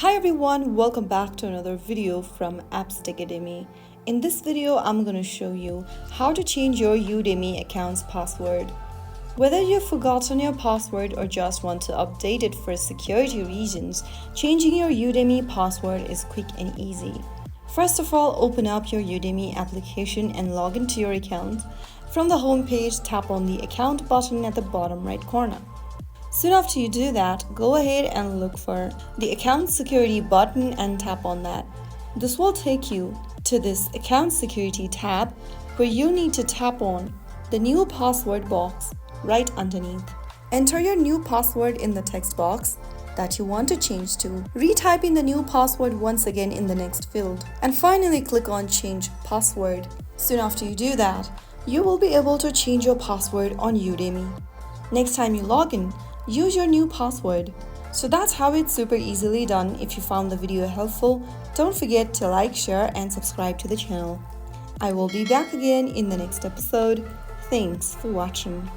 Hi everyone, welcome back to another video from Apps Academy. In this video, I'm going to show you how to change your Udemy account's password. Whether you've forgotten your password or just want to update it for security reasons, changing your Udemy password is quick and easy. First of all, open up your Udemy application and log into your account. From the home page, tap on the account button at the bottom right corner. Soon after you do that, go ahead and look for the account security button and tap on that. This will take you to this account security tab where you need to tap on the new password box right underneath. Enter your new password in the text box that you want to change to. Retype in the new password once again in the next field. And finally click on change password. Soon after you do that, you will be able to change your password on Udemy. Next time you log in, use your new password. So that's how it's super easily done. If you found the video helpful, don't forget to like, share and subscribe to the channel. I will be back again in the next episode. Thanks for watching.